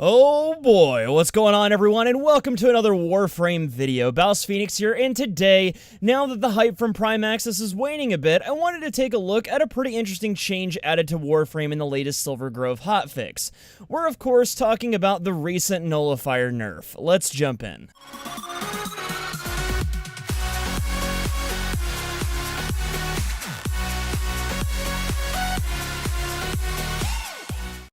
Oh boy, what's going on everyone, and welcome to another Warframe video. Baus Phoenix here, and today, now that the hype from Prime Access is waning a bit, I wanted to take a look at a pretty interesting change added to Warframe in the latest Silver Grove hotfix. We're of course talking about the recent Nullifier nerf. Let's jump in.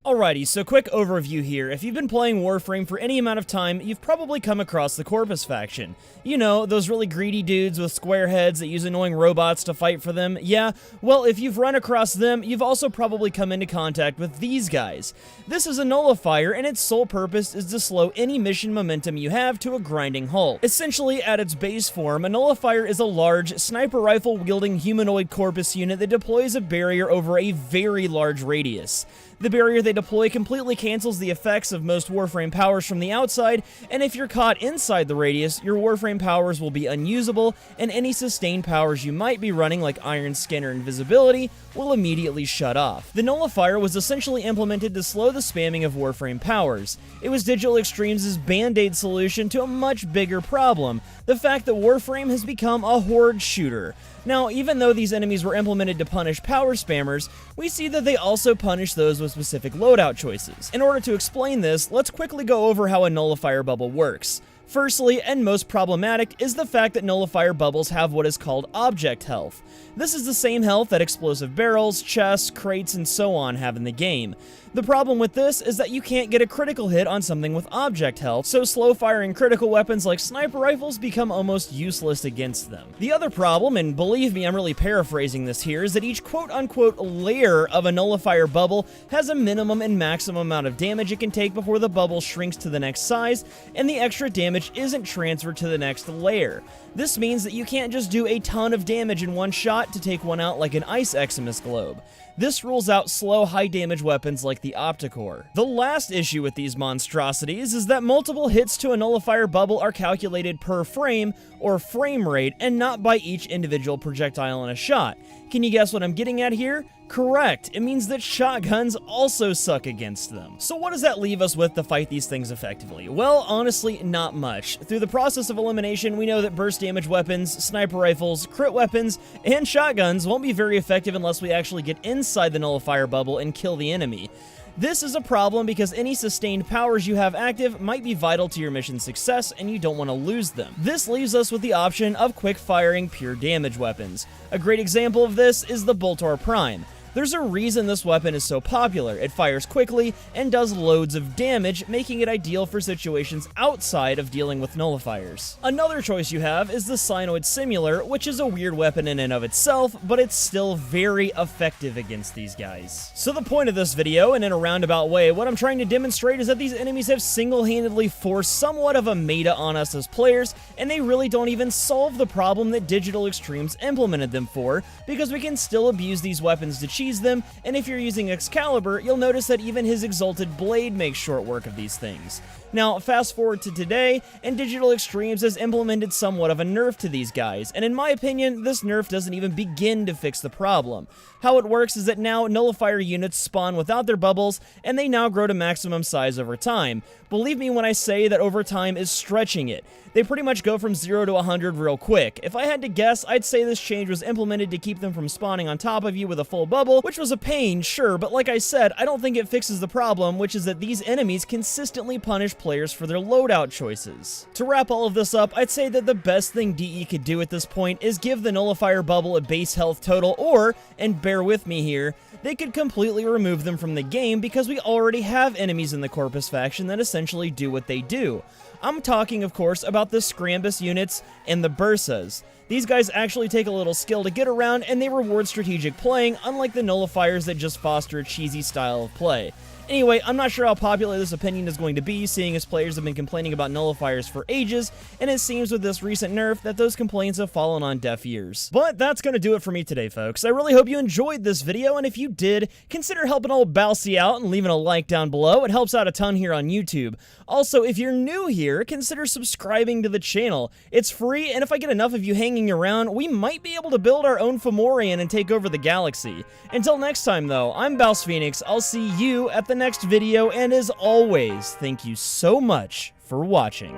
Alrighty, so quick overview here. If you've been playing Warframe for any amount of time, you've probably come across the Corpus faction. You know, those really greedy dudes with square heads that use annoying robots to fight for them. Yeah, well, if you've run across them, you've also probably come into contact with these guys. This is a Nullifier, and its sole purpose is to slow any mission momentum you have to a grinding halt. Essentially, at its base form, a Nullifier is a large, sniper rifle-wielding humanoid Corpus unit that deploys a barrier over a very large radius. The barrier they deploy completely cancels the effects of most Warframe powers from the outside, and if you're caught inside the radius, your Warframe powers will be unusable, and any sustained powers you might be running, like Iron Skin or Invisibility, will immediately shut off. The Nullifier was essentially implemented to slow the spamming of Warframe powers. It was Digital Extremes' band-aid solution to a much bigger problem, the fact that Warframe has become a horde shooter. Now, even though these enemies were implemented to punish power spammers, we see that they also punish those with specific loadout choices. In order to explain this, let's quickly go over how a Nullifier bubble works. Firstly, and most problematic, is the fact that Nullifier bubbles have what is called object health. This is the same health that explosive barrels, chests, crates, and so on have in the game. The problem with this is that you can't get a critical hit on something with object health, so slow-firing critical weapons like sniper rifles become almost useless against them. The other problem, and believe me, I'm really paraphrasing this here, is that each quote-unquote layer of a Nullifier bubble has a minimum and maximum amount of damage it can take before the bubble shrinks to the next size, and the extra damage isn't transferred to the next layer. This means that you can't just do a ton of damage in one shot to take one out like an Ice Eximus globe. This rules out slow, high-damage weapons like the Opticore. The last issue with these monstrosities is that multiple hits to a Nullifier bubble are calculated per frame, or frame rate, and not by each individual projectile in a shot. Can you guess what I'm getting at here? Correct. It means that shotguns also suck against them. So what does that leave us with to fight these things effectively? Well, honestly, not much. Through the process of elimination, we know that burst damage weapons, sniper rifles, crit weapons, and shotguns won't be very effective unless we actually get inside the Nullifier bubble and kill the enemy. This is a problem because any sustained powers you have active might be vital to your mission's success, and you don't want to lose them. This leaves us with the option of quick-firing pure damage weapons. A great example of this is the Boltor Prime. There's a reason this weapon is so popular. It fires quickly and does loads of damage, making it ideal for situations outside of dealing with Nullifiers. Another choice you have is the Cyanoid Simular, which is a weird weapon in and of itself, but it's still very effective against these guys. So the point of this video, and in a roundabout way, what I'm trying to demonstrate is that these enemies have single-handedly forced somewhat of a meta on us as players, and they really don't even solve the problem that Digital Extremes implemented them for, because we can still abuse these weapons to cheese them, and if you're using Excalibur, you'll notice that even his Exalted Blade makes short work of these things. Now, fast forward to today, and Digital Extremes has implemented somewhat of a nerf to these guys, and in my opinion, this nerf doesn't even begin to fix the problem. How it works is that now Nullifier units spawn without their bubbles, and they now grow to maximum size over time. Believe me when I say that over time is stretching it. They pretty much go from 0 to 100 real quick. If I had to guess, I'd say this change was implemented to keep them from spawning on top of you with a full bubble, which was a pain, sure, but like I said, I don't think it fixes the problem, which is that these enemies consistently punish players for their loadout choices. To wrap all of this up, I'd say that the best thing DE could do at this point is give the Nullifier bubble a base health total, or, and bear with me here, they could completely remove them from the game because we already have enemies in the Corpus faction that essentially do what they do. I'm talking, of course, about the Scrambus units and the Bursas. These guys actually take a little skill to get around, and they reward strategic playing, unlike the Nullifiers that just foster a cheesy style of play. Anyway, I'm not sure how popular this opinion is going to be, seeing as players have been complaining about Nullifiers for ages, and it seems with this recent nerf that those complaints have fallen on deaf ears. But that's going to do it for me today, folks. I really hope you enjoyed this video, and if you did, consider helping old Bausy out and leaving a like down below. It helps out a ton here on YouTube. Also, if you're new here, consider subscribing to the channel. It's free, and if I get enough of you hanging around, we might be able to build our own Fomorian and take over the galaxy. Until next time, though, I'm Baus Phoenix. I'll see you at the the next video, and as always, thank you so much for watching.